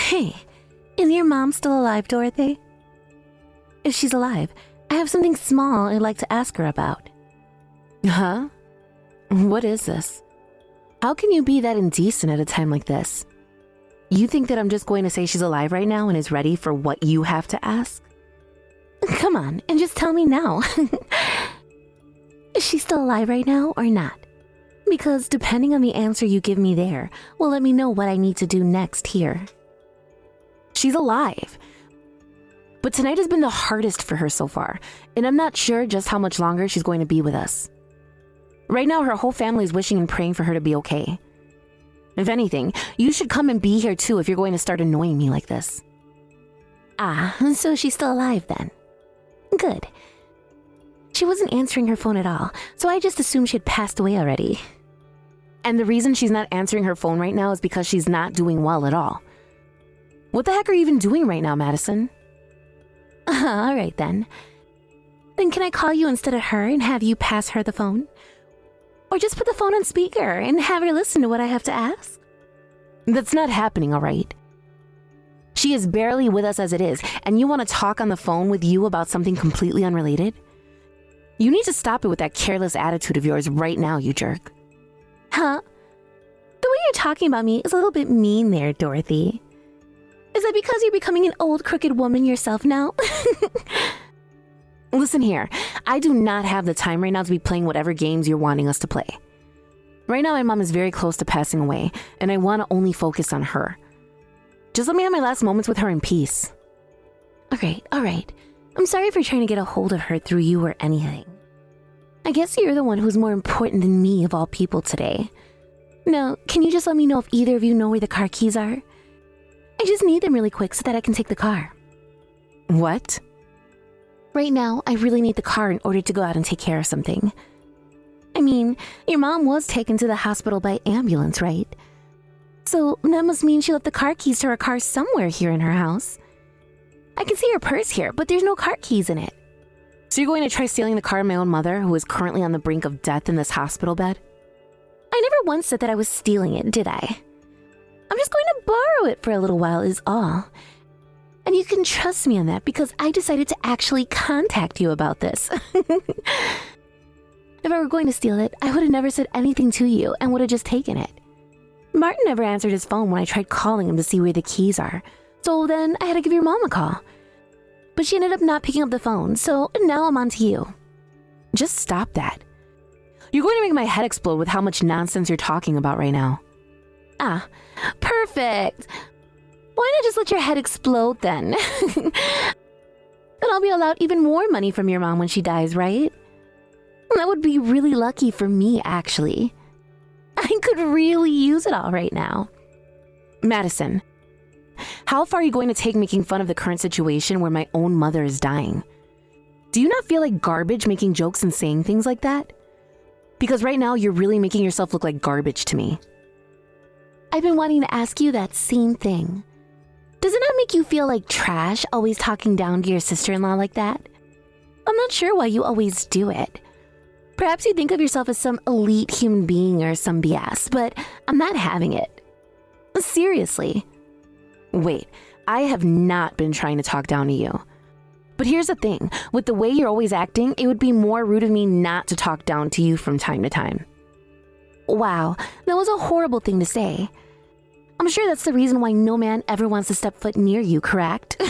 Hey, is your mom still alive, Dorothy? If she's alive, I have something small I'd like to ask her about. Huh? What is this? How can you be that indecent at a time like this? You think that I'm just going to say she's alive right now and is ready for what you have to ask? Come on, and just tell me now. Is she still alive right now or not? Because depending on the answer you give me there, will let me know what I need to do next here. She's alive. But tonight has been the hardest for her so far, and I'm not sure just how much longer she's going to be with us. Right now, her whole family is wishing and praying for her to be okay. If anything, you should come and be here too if you're going to start annoying me like this. Ah, so she's still alive then. Good. She wasn't answering her phone at all, so I just assumed she had passed away already. And the reason she's not answering her phone right now is because she's not doing well at all. What the heck are you even doing right now, Madison? All right then. Then can I call you instead of her and have you pass her the phone? Or just put the phone on speaker and have her listen to what I have to ask? That's not happening, all right? She is barely with us as it is, and you want to talk on the phone with you about something completely unrelated? You need to stop it with that careless attitude of yours right now, you jerk. Huh? The way you're talking about me is a little bit mean there, Dorothy. Is that because you're becoming an old crooked woman yourself now? Listen here, I do not have the time right now to be playing whatever games you're wanting us to play. Right now, my mom is very close to passing away, and I want to only focus on her. Just let me have my last moments with her in peace. All right. I'm sorry for trying to get a hold of her through you or anything. I guess you're the one who's more important than me of all people today. Now, can you just let me know if either of you know where the car keys are? I just need them really quick so that I can take the car. What? Right now, I really need the car in order to go out and take care of something. I mean, your mom was taken to the hospital by ambulance, right? So that must mean she left the car keys to her car somewhere here in her house. I can see her purse here, but there's no car keys in it. So you're going to try stealing the car of my own mother, who is currently on the brink of death in this hospital bed? I never once said that I was stealing it, did I? I'm just going to borrow it for a little while is all. And you can trust me on that because I decided to actually contact you about this. If I were going to steal it, I would have never said anything to you and would have just taken it. Martin never answered his phone when I tried calling him to see where the keys are, so then I had to give your mom a call. But she ended up not picking up the phone, so now I'm on to you. Just stop that. You're going to make my head explode with how much nonsense you're talking about right now. Ah, perfect. Why not just let your head explode then? Then I'll be allowed even more money from your mom when she dies, right? That would be really lucky for me, actually. I could really use it all right now. Madison, how far are you going to take making fun of the current situation where my own mother is dying? Do you not feel like garbage making jokes and saying things like that? Because right now you're really making yourself look like garbage to me. I've been wanting to ask you that same thing. Does it not make you feel like trash always talking down to your sister-in-law like that? I'm not sure why you always do it. Perhaps you think of yourself as some elite human being or some BS, but I'm not having it. Seriously. Wait, I have not been trying to talk down to you. But here's the thing, with the way you're always acting, it would be more rude of me not to talk down to you from time to time. Wow, that was a horrible thing to say. I'm sure that's the reason why no man ever wants to step foot near you, correct?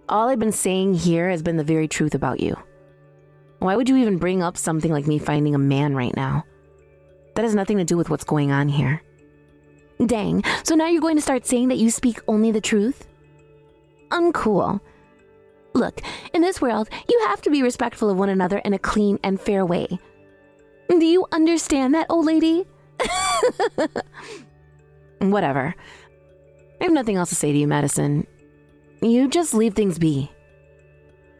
All I've been saying here has been the very truth about you. Why would you even bring up something like me finding a man right now? That has nothing to do with what's going on here. Dang, so now you're going to start saying that you speak only the truth? Uncool. Look, in this world, you have to be respectful of one another in a clean and fair way. Do you understand that, old lady? Whatever. I have nothing else to say to you, Madison. You just leave things be.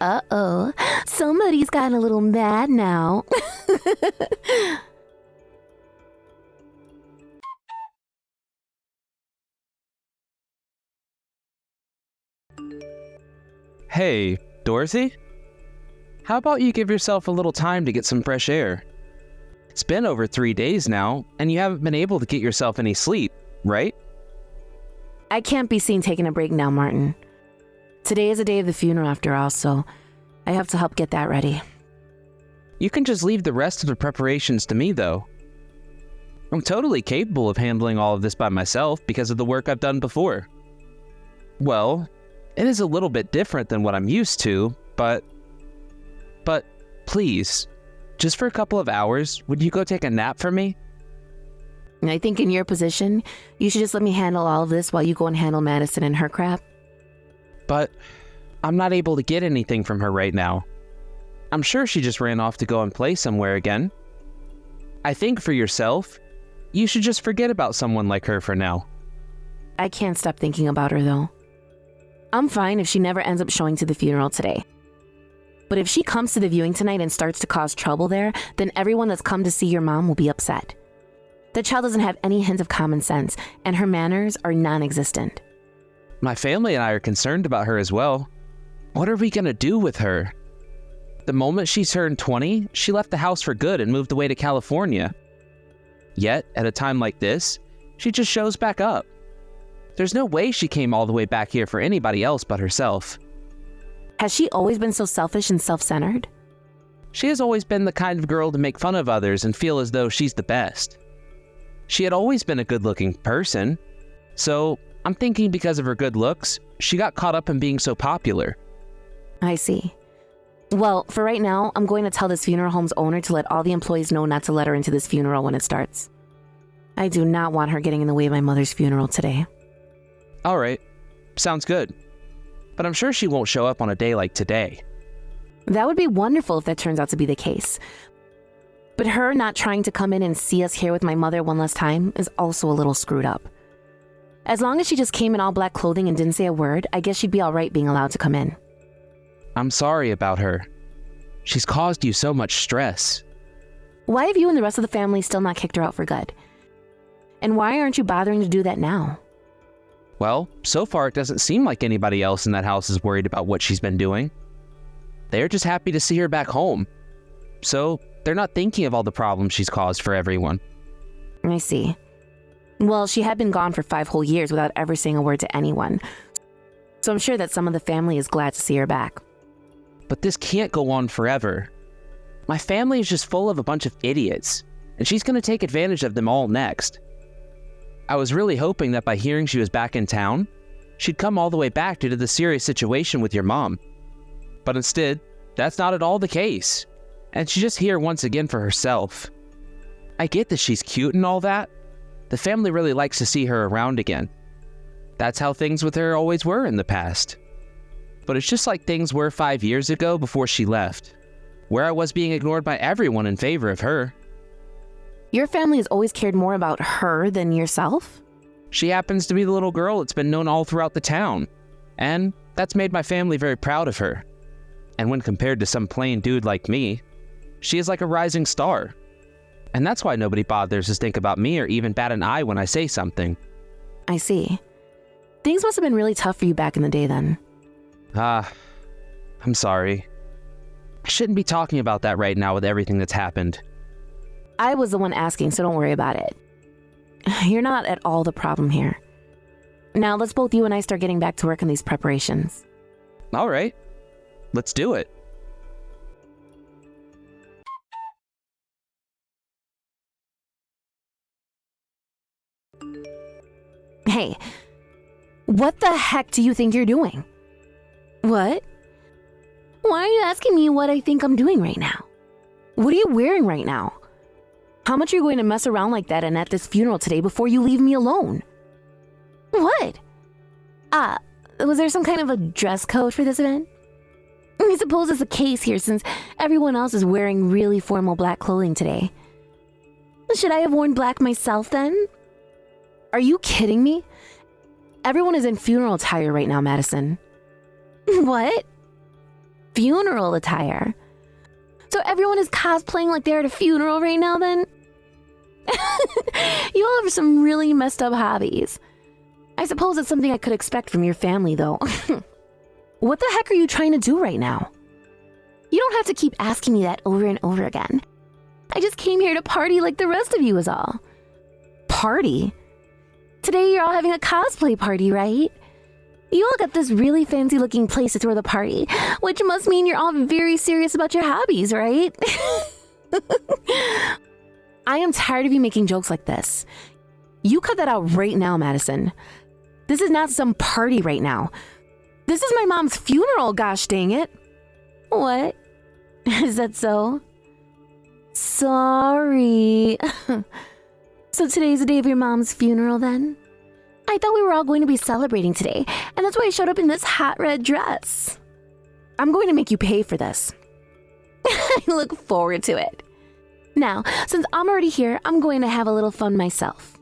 Uh-oh, somebody's gotten a little mad now. Hey, Dorothy? How about you give yourself a little time to get some fresh air? It's been over 3 days now, and you haven't been able to get yourself any sleep, right? I can't be seen taking a break now, Martin. Today is the day of the funeral after all, so I have to help get that ready. You can just leave the rest of the preparations to me, though. I'm totally capable of handling all of this by myself because of the work I've done before. Well, it is a little bit different than what I'm used to, but please, just for a couple of hours, would you go take a nap for me? I think in your position, you should just let me handle all of this while you go and handle Madison and her crap. But I'm not able to get anything from her right now. I'm sure she just ran off to go and play somewhere again. I think for yourself, you should just forget about someone like her for now. I can't stop thinking about her, though. I'm fine if she never ends up showing to the funeral today. But if she comes to the viewing tonight and starts to cause trouble there, then everyone that's come to see your mom will be upset. The child doesn't have any hint of common sense, and her manners are non-existent. My family and I are concerned about her as well. What are we gonna do with her? The moment she turned 20, she left the house for good and moved away to California. Yet, at a time like this, she just shows back up. There's no way she came all the way back here for anybody else but herself. Has she always been so selfish and self-centered? She has always been the kind of girl to make fun of others and feel as though she's the best. She had always been a good-looking person, so I'm thinking because of her good looks, she got caught up in being so popular. I see. Well, for right now, I'm going to tell this funeral home's owner to let all the employees know not to let her into this funeral when it starts. I do not want her getting in the way of my mother's funeral today. Alright, sounds good. But I'm sure she won't show up on a day like today. That would be wonderful if that turns out to be the case. But her not trying to come in and see us here with my mother one last time is also a little screwed up. As long as she just came in all black clothing and didn't say a word, I guess she'd be alright being allowed to come in. I'm sorry about her. She's caused you so much stress. Why have you and the rest of the family still not kicked her out for good? And why aren't you bothering to do that now? Well, so far it doesn't seem like anybody else in that house is worried about what she's been doing. They're just happy to see her back home. So they're not thinking of all the problems she's caused for everyone. I see. Well, she had been gone for 5 whole years without ever saying a word to anyone. So I'm sure that some of the family is glad to see her back. But this can't go on forever. My family is just full of a bunch of idiots, and she's going to take advantage of them all next. I was really hoping that by hearing she was back in town, she'd come all the way back due to the serious situation with your mom. But instead, that's not at all the case, and she's just here once again for herself. I get that she's cute and all that. The family really likes to see her around again. That's how things with her always were in the past. But it's just like things were 5 years ago before she left, where I was being ignored by everyone in favor of her. Your family has always cared more about her than yourself? She happens to be the little girl that's been known all throughout the town, and that's made my family very proud of her. And when compared to some plain dude like me, she is like a rising star. And that's why nobody bothers to think about me or even bat an eye when I say something. I see. Things must have been really tough for you back in the day then. I'm sorry. I shouldn't be talking about that right now with everything that's happened. I was the one asking, so don't worry about it. You're not at all the problem here. Now let's both you and I start getting back to work on these preparations. All right, let's do it. Hey, what the heck do you think you're doing? What? Why are you asking me what I think I'm doing right now? What are you wearing right now? How much are you going to mess around like that and at this funeral today before you leave me alone? What? Was there some kind of a dress code for this event? I suppose it's the case here since everyone else is wearing really formal black clothing today. Should I have worn black myself then? Are you kidding me? Everyone is in funeral attire right now, Madison. What? Funeral attire? So everyone is cosplaying like they're at a funeral right now then? You all have some really messed up hobbies. I suppose it's something I could expect from your family though. What the heck are you trying to do right now? You don't have to keep asking me that over and over again. I just came here to party like the rest of you is all. Party? Today you're all having a cosplay party, right? You all got this really fancy looking place to throw the party, which must mean you're all very serious about your hobbies, right? I am tired of you making jokes like this. You cut that out right now, Madison. This is not some party right now. This is my mom's funeral, gosh dang it. What? Is that so? Sorry. So today's the day of your mom's funeral then? I thought we were all going to be celebrating today, and that's why I showed up in this hot red dress. I'm going to make you pay for this. I look forward to it. Now, since I'm already here, I'm going to have a little fun myself.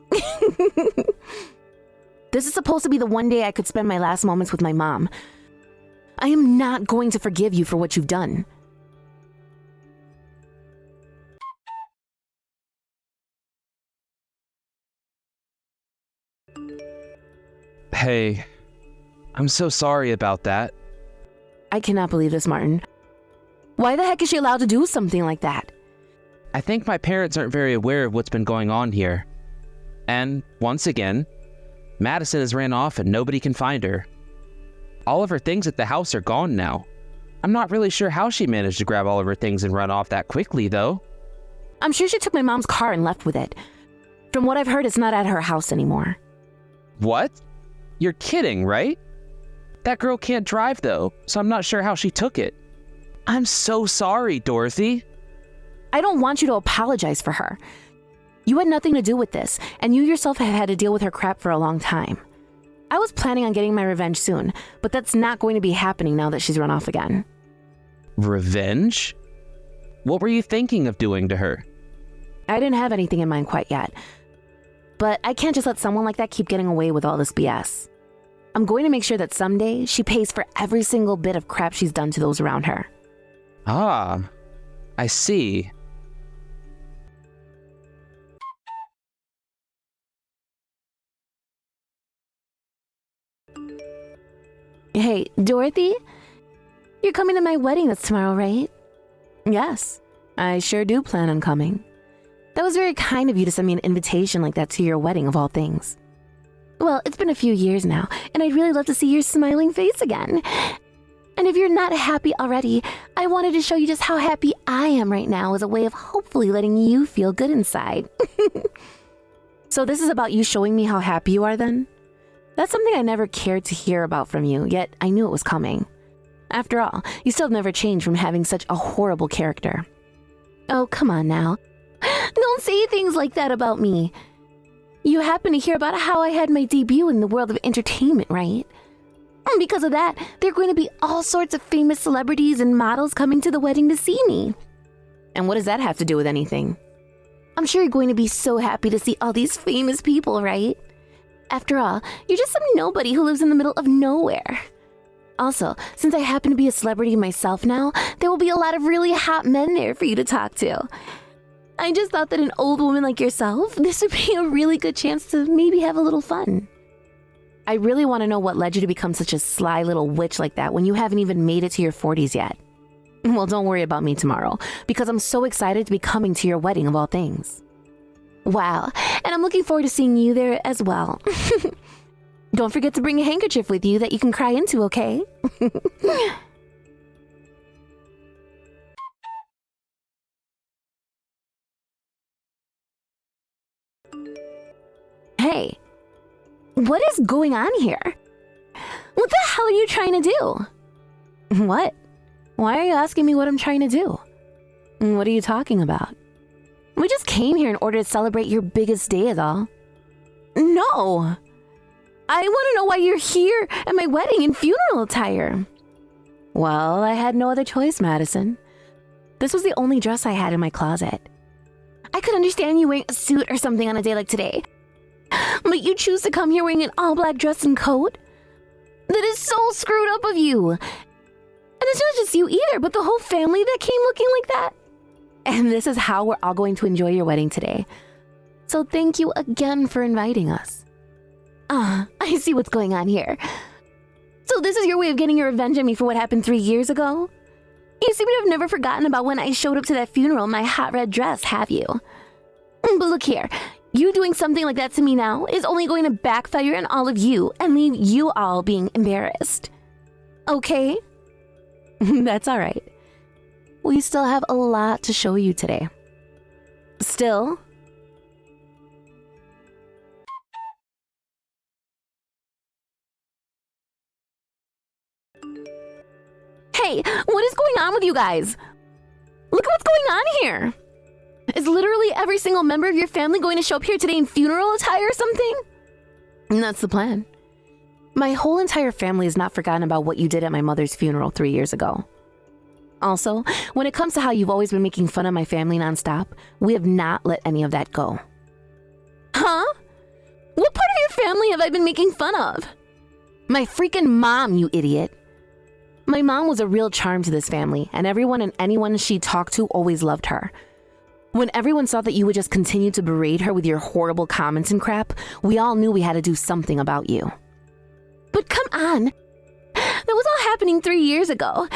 This is supposed to be the one day I could spend my last moments with my mom. I am not going to forgive you for what you've done. Hey, I'm so sorry about that. I cannot believe this, Martin. Why the heck is she allowed to do something like that? I think my parents aren't very aware of what's been going on here. And, once again, Madison has ran off and nobody can find her. All of her things at the house are gone now. I'm not really sure how she managed to grab all of her things and run off that quickly, though. I'm sure she took my mom's car and left with it. From what I've heard, it's not at her house anymore. What? You're kidding, right? That girl can't drive, though, so I'm not sure how she took it. I'm so sorry, Dorothy. I don't want you to apologize for her. You had nothing to do with this, and you yourself have had to deal with her crap for a long time. I was planning on getting my revenge soon, but that's not going to be happening now that she's run off again. Revenge? What were you thinking of doing to her? I didn't have anything in mind quite yet. But I can't just let someone like that keep getting away with all this BS. I'm going to make sure that someday she pays for every single bit of crap she's done to those around her. Ah, I see. Hey, Dorothy? You're coming to my wedding that's tomorrow, right? Yes, I sure do plan on coming. That was very kind of you to send me an invitation like that to your wedding of all things. Well, it's been a few years now, and I'd really love to see your smiling face again. And if you're not happy already, I wanted to show you just how happy I am right now as a way of hopefully letting you feel good inside. So this is about you showing me how happy you are then? That's something I never cared to hear about from you, yet I knew it was coming. After all, you still have never changed from having such a horrible character. Oh, come on now. Don't say things like that about me. You happen to hear about how I had my debut in the world of entertainment, right? And because of that, there are going to be all sorts of famous celebrities and models coming to the wedding to see me. And what does that have to do with anything? I'm sure you're going to be so happy to see all these famous people, right? After all, you're just some nobody who lives in the middle of nowhere. Also, since I happen to be a celebrity myself now, there will be a lot of really hot men there for you to talk to. I just thought that an old woman like yourself, this would be a really good chance to maybe have a little fun. I really want to know what led you to become such a sly little witch like that when you haven't even made it to your 40s yet. Well, don't worry about me tomorrow, because I'm so excited to be coming to your wedding of all things. Wow, and I'm looking forward to seeing you there as well. Don't forget to bring a handkerchief with you that you can cry into, okay? Hey, what is going on here? What the hell are you trying to do? What? Why are you asking me what I'm trying to do? What are you talking about? We just came here in order to celebrate your biggest day is all. No! I want to know why you're here at my wedding in funeral attire. Well, I had no other choice, Madison. This was the only dress I had in my closet. I could understand you wearing a suit or something on a day like today. But you choose to come here wearing an all-black dress and coat? That is so screwed up of you. And it's not just you either, but the whole family that came looking like that. And this is how we're all going to enjoy your wedding today. So thank you again for inviting us. I see what's going on here. So this is your way of getting your revenge on me for what happened 3 years ago? You seem to have never forgotten about when I showed up to that funeral in my hot red dress, have you? But look here, You doing something like that to me now is only going to backfire on all of you and leave you all being embarrassed. Okay? That's all right. We still have a lot to show you today. Still? Hey, what is going on with you guys? Look at what's going on here. Is literally every single member of your family going to show up here today in funeral attire or something? And that's the plan. My whole entire family has not forgotten about what you did at my mother's funeral 3 years ago. Also, when it comes to how you've always been making fun of my family nonstop, we have not let any of that go. Huh? What part of your family have I been making fun of? My freaking mom, you idiot. My mom was a real charm to this family, and everyone and anyone she talked to always loved her. When everyone saw that you would just continue to berate her with your horrible comments and crap, we all knew we had to do something about you. But come on, that was all happening 3 years ago.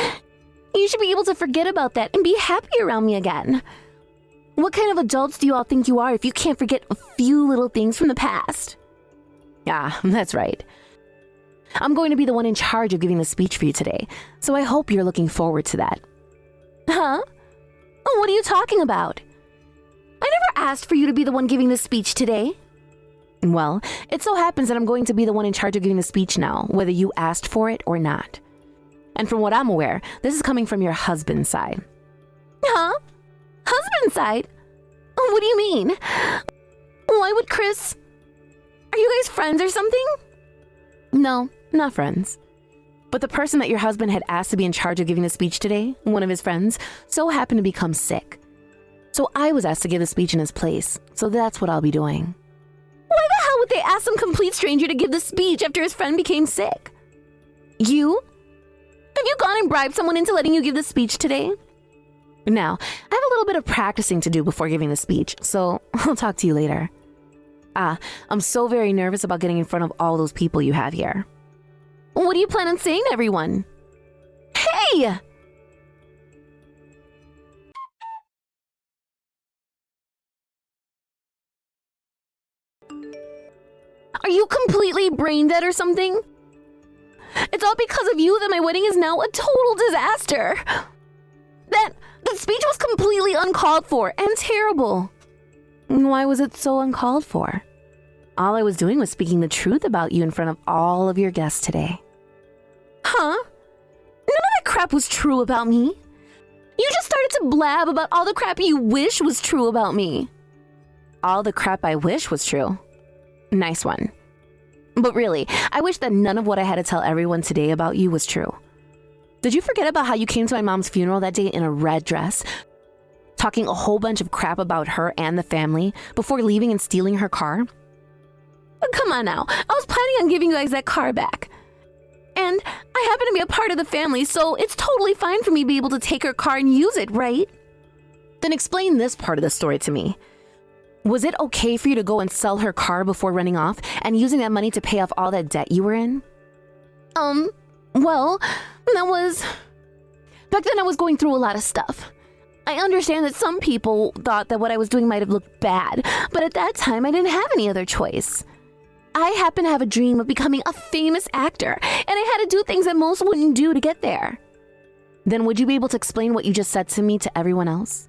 You should be able to forget about that and be happy around me again. What kind of adults do you all think you are if you can't forget a few little things from the past? Yeah, that's right. I'm going to be the one in charge of giving the speech for you today, so I hope you're looking forward to that. Huh? What are you talking about? I never asked for you to be the one giving the speech today. Well, it so happens that I'm going to be the one in charge of giving the speech now, whether you asked for it or not. And from what I'm aware, this is coming from your husband's side. Huh? Husband's side? What do you mean? Why would Chris... Are you guys friends or something? No, not friends. But the person that your husband had asked to be in charge of giving the speech today, one of his friends, so happened to become sick. So I was asked to give the speech in his place, so that's what I'll be doing. Why the hell would they ask some complete stranger to give the speech after his friend became sick? You? Have you gone and bribed someone into letting you give the speech today? Now, I have a little bit of practicing to do before giving the speech, so I'll talk to you later. I'm so very nervous about getting in front of all those people you have here. What do you plan on saying to everyone? Hey! Are you completely brain dead or something? It's all because of you that my wedding is now a total disaster. That speech was completely uncalled for and terrible. Why was it so uncalled for? All I was doing was speaking the truth about you in front of all of your guests today. Huh? None of that crap was true about me. You just started to blab about all the crap you wish was true about me. All the crap I wish was true. Nice one. But really, I wish that none of what I had to tell everyone today about you was true. Did you forget about how you came to my mom's funeral that day in a red dress, talking a whole bunch of crap about her and the family before leaving and stealing her car? Come on now, I was planning on giving you guys that car back. And I happen to be a part of the family, so it's totally fine for me to be able to take her car and use it, right? Then explain this part of the story to me. Was it okay for you to go and sell her car before running off and using that money to pay off all that debt you were in? Well, that was... Back then I was going through a lot of stuff. I understand that some people thought that what I was doing might have looked bad, but at that time I didn't have any other choice. I happened to have a dream of becoming a famous actor, and I had to do things that most wouldn't do to get there. Then would you be able to explain what you just said to me to everyone else?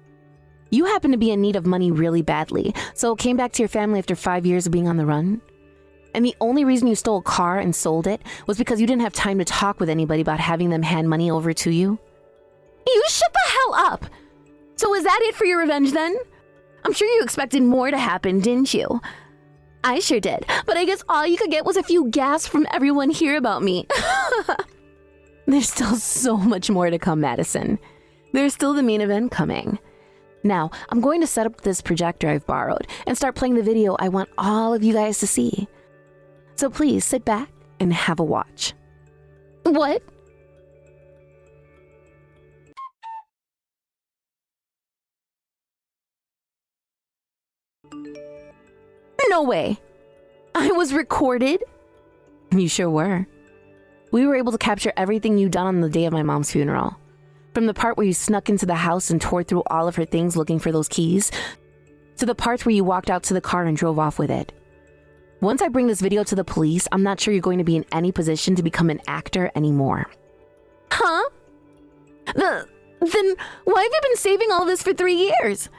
You happen to be in need of money really badly, so came back to your family after 5 years of being on the run. And the only reason you stole a car and sold it was because you didn't have time to talk with anybody about having them hand money over to you? You shut the hell up! So is that it for your revenge then? I'm sure you expected more to happen, didn't you? I sure did, but I guess all you could get was a few gasps from everyone here about me. There's still so much more to come, Madison. There's still the main event coming. Now, I'm going to set up this projector I've borrowed and start playing the video I want all of you guys to see. So please sit back and have a watch. What? No way. I was recorded? You sure were. We were able to capture everything you done on the day of my mom's funeral. From the part where you snuck into the house and tore through all of her things looking for those keys, to the parts where you walked out to the car and drove off with it. Once I bring this video to the police, I'm not sure you're going to be in any position to become an actor anymore. Huh? Then why have you been saving all this for 3 years?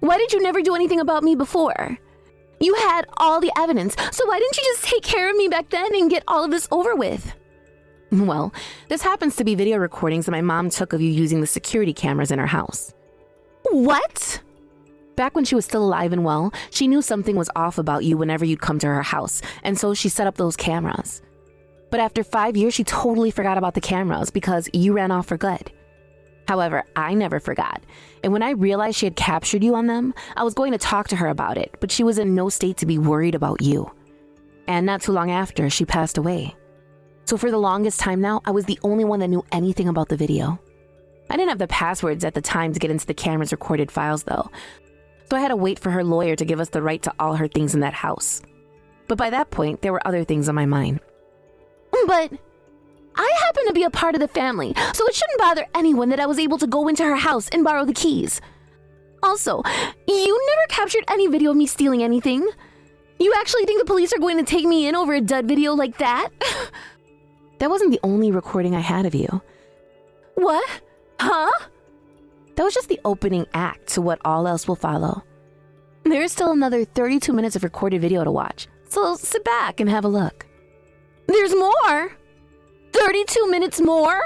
Why did you never do anything about me before? You had all the evidence, so why didn't you just take care of me back then and get all of this over with? Well, this happens to be video recordings that my mom took of you using the security cameras in her house. What? Back when she was still alive and well, she knew something was off about you whenever you'd come to her house, and so she set up those cameras. But after 5 years, she totally forgot about the cameras because you ran off for good. However, I never forgot, and when I realized she had captured you on them, I was going to talk to her about it, but she was in no state to be worried about you. And not too long after, she passed away. So for the longest time now, I was the only one that knew anything about the video. I didn't have the passwords at the time to get into the camera's recorded files though, so I had to wait for her lawyer to give us the right to all her things in that house. But by that point, there were other things on my mind. But I happen to be a part of the family, so it shouldn't bother anyone that I was able to go into her house and borrow the keys. Also, you never captured any video of me stealing anything. You actually think the police are going to take me in over a dud video like that? That wasn't the only recording I had of you. What? Huh? That was just the opening act to what all else will follow. There is still another 32 minutes of recorded video to watch, so sit back and have a look. There's more! 32 minutes more?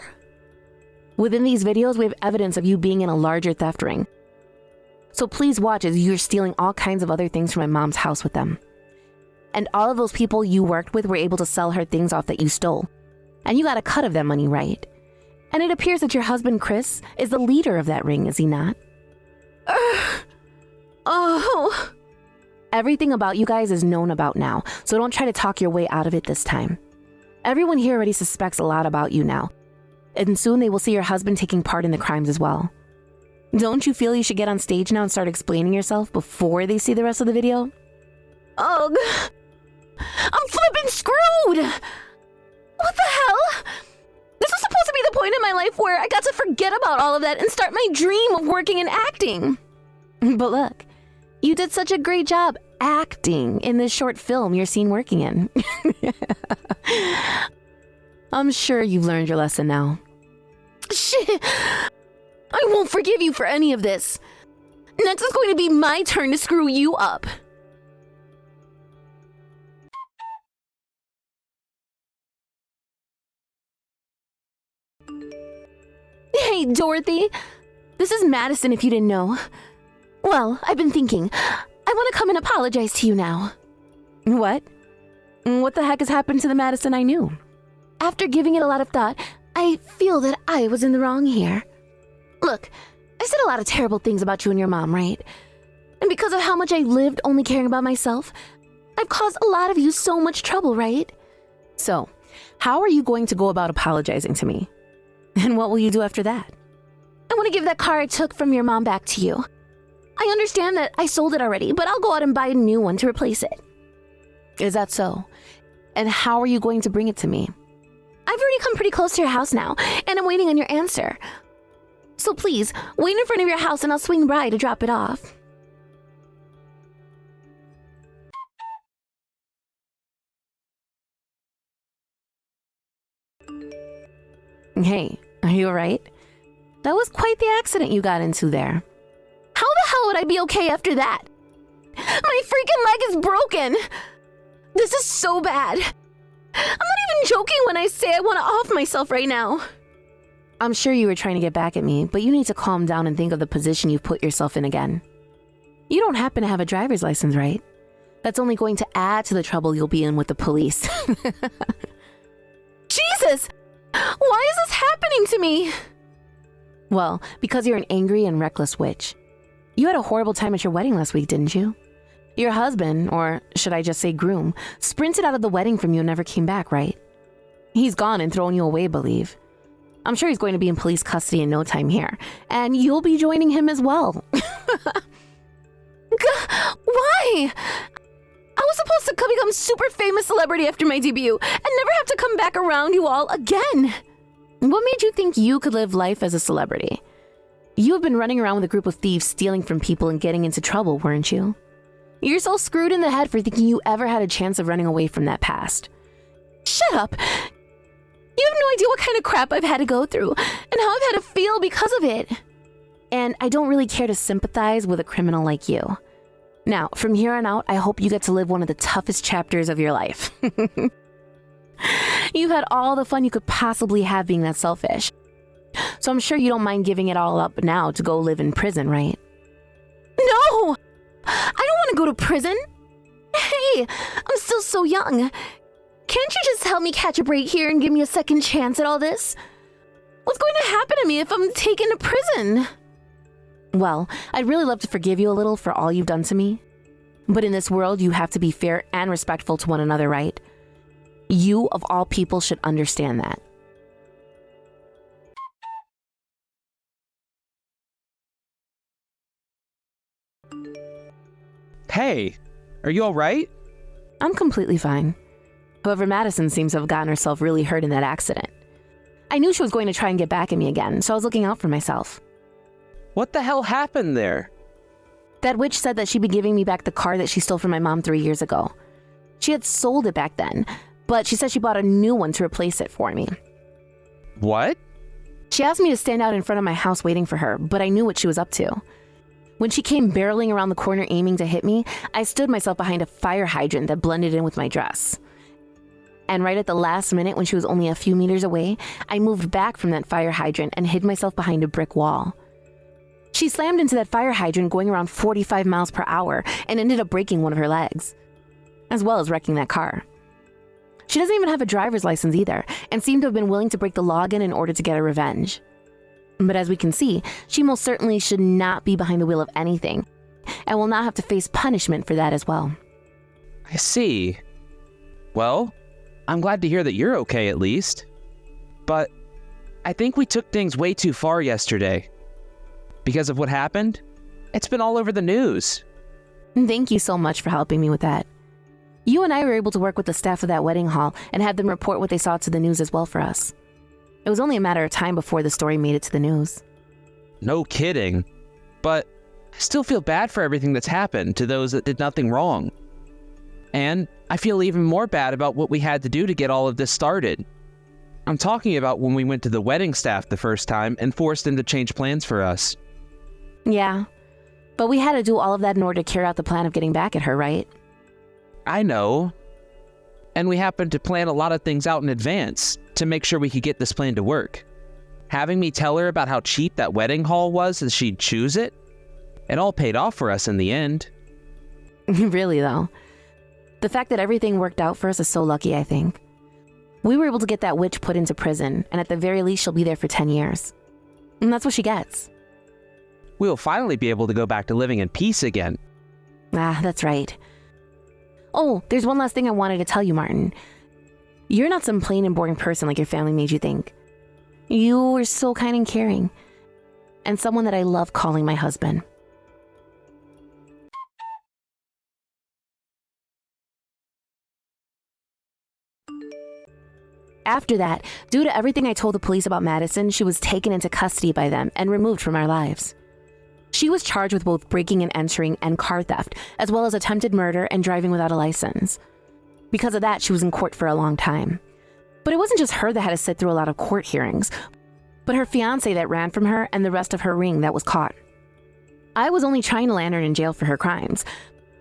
Within these videos, we have evidence of you being in a larger theft ring. So please watch as you're stealing all kinds of other things from my mom's house with them. And all of those people you worked with were able to sell her things off that you stole. And you got a cut of that money, right? And it appears that your husband, Chris, is the leader of that ring, is he not? Oh. Everything about you guys is known about now, so don't try to talk your way out of it this time. Everyone here already suspects a lot about you now, and soon they will see your husband taking part in the crimes as well. Don't you feel you should get on stage now and start explaining yourself before they see the rest of the video? Ugh! I'm flipping screwed! What the hell? This was supposed to be the point in my life where I got to forget about all of that and start my dream of working and acting. But look, you did such a great job acting in this short film you're seen working in. I'm sure you've learned your lesson now. Shit! I won't forgive you for any of this. Next is going to be my turn to screw you up. Hey, Dorothy. This is Madison, if you didn't know. Well, I've been thinking. I want to come and apologize to you now. What? What the heck has happened to the Madison I knew? After giving it a lot of thought, I feel that I was in the wrong here. Look, I said a lot of terrible things about you and your mom, right? And because of how much I lived only caring about myself, I've caused a lot of you so much trouble, right? So, how are you going to go about apologizing to me? And what will you do after that? I want to give that car I took from your mom back to you. I understand that I sold it already, but I'll go out and buy a new one to replace it. Is that so? And how are you going to bring it to me? I've already come pretty close to your house now, and I'm waiting on your answer. So please, wait in front of your house and I'll swing by to drop it off. Hey, are you alright? That was quite the accident you got into there. How the hell would I be okay after that? My freaking leg is broken! This is so bad. I'm not even joking when I say I want to off myself right now. I'm sure you were trying to get back at me, but you need to calm down and think of the position you've put yourself in again. You don't happen to have a driver's license, right? That's only going to add to the trouble you'll be in with the police. Jesus! Why is this happening to me? Well, because you're an angry and reckless witch. You had a horrible time at your wedding last week, didn't you? Your husband, or should I just say groom, sprinted out of the wedding from you and never came back, right? He's gone and thrown you away, believe. I'm sure he's going to be in police custody in no time here, and you'll be joining him as well. Why? I was supposed to become super famous celebrity after my debut and never have to come back around you all again. What made you think you could live life as a celebrity? You have been running around with a group of thieves stealing from people and getting into trouble, weren't you? You're so screwed in the head for thinking you ever had a chance of running away from that past. Shut up! You have no idea what kind of crap I've had to go through and how I've had to feel because of it. And I don't really care to sympathize with a criminal like you. Now, from here on out, I hope you get to live one of the toughest chapters of your life. You've had all the fun you could possibly have being that selfish. So I'm sure you don't mind giving it all up now to go live in prison, right? No! I don't want to go to prison. Hey, I'm still so young. Can't you just help me catch a break here and give me a second chance at all this? What's going to happen to me if I'm taken to prison? Well, I'd really love to forgive you a little for all you've done to me. But in this world, you have to be fair and respectful to one another, right? You, of all people, should understand that. Hey, are you all right? I'm completely fine. However, Madison seems to have gotten herself really hurt in that accident. I knew she was going to try and get back at me again, so I was looking out for myself. What the hell happened there? That witch said that she'd be giving me back the car that she stole from my mom 3 years ago. She had sold it back then, but she said she bought a new one to replace it for me. What? She asked me to stand out in front of my house waiting for her, but I knew what she was up to. When she came barreling around the corner aiming to hit me, I stood myself behind a fire hydrant that blended in with my dress. And right at the last minute, when she was only a few meters away, I moved back from that fire hydrant and hid myself behind a brick wall. She slammed into that fire hydrant going around 45 miles per hour and ended up breaking one of her legs, as well as wrecking that car. She doesn't even have a driver's license either, and seemed to have been willing to break the law again in order to get her revenge. But as we can see, she most certainly should not be behind the wheel of anything, and will not have to face punishment for that as well. I see. Well, I'm glad to hear that you're okay at least. But I think we took things way too far yesterday. Because of what happened, it's been all over the news. Thank you so much for helping me with that. You and I were able to work with the staff of that wedding hall and have them report what they saw to the news as well for us. It was only a matter of time before the story made it to the news. No kidding. But I still feel bad for everything that's happened to those that did nothing wrong. And I feel even more bad about what we had to do to get all of this started. I'm talking about when we went to the wedding staff the first time and forced them to change plans for us. Yeah, but we had to do all of that in order to carry out the plan of getting back at her, right? I know. And we happened to plan a lot of things out in advance to make sure we could get this plan to work. Having me tell her about how cheap that wedding hall was and she'd choose it, it all paid off for us in the end. Really, though. The fact that everything worked out for us is so lucky, I think. We were able to get that witch put into prison, and at the very least, she'll be there for 10 years. And that's what she gets. We'll finally be able to go back to living in peace again. Ah, that's right. Oh, there's one last thing I wanted to tell you, Martin. You're not some plain and boring person like your family made you think. You were so kind and caring, and someone that I love calling my husband. After that, due to everything I told the police about Madison, she was taken into custody by them and removed from our lives. She was charged with both breaking and entering and car theft, as well as attempted murder and driving without a license. Because of that, she was in court for a long time. But it wasn't just her that had to sit through a lot of court hearings, but her fiancé that ran from her and the rest of her ring that was caught. I was only trying to land her in jail for her crimes,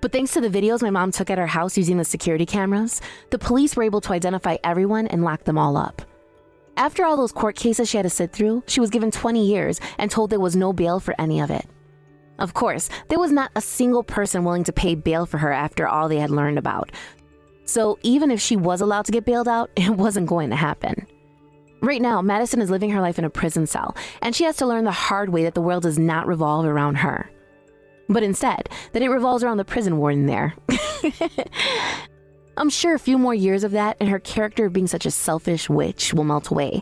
but thanks to the videos my mom took at her house using the security cameras, the police were able to identify everyone and lock them all up. After all those court cases she had to sit through, she was given 20 years and told there was no bail for any of it. Of course, there was not a single person willing to pay bail for her after all they had learned about. So even if she was allowed to get bailed out, it wasn't going to happen. Right now, Madison is living her life in a prison cell, and she has to learn the hard way that the world does not revolve around her. But instead, that it revolves around the prison warden there. I'm sure a few more years of that and her character of being such a selfish witch will melt away,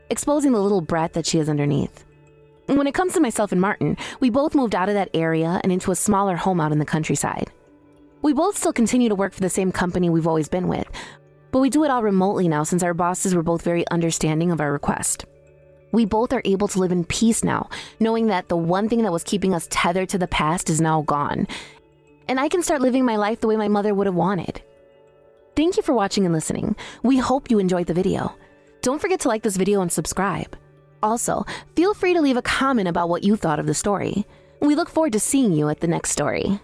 exposing the little brat that she is underneath. When it comes to myself and Martin, we both moved out of that area and into a smaller home out in the countryside. We both still continue to work for the same company we've always been with, but we do it all remotely now since our bosses were both very understanding of our request. We both are able to live in peace now, knowing that the one thing that was keeping us tethered to the past is now gone. And I can start living my life the way my mother would have wanted. Thank you for watching and listening. We hope you enjoyed the video. Don't forget to like this video and subscribe. Also, feel free to leave a comment about what you thought of the story. We look forward to seeing you at the next story.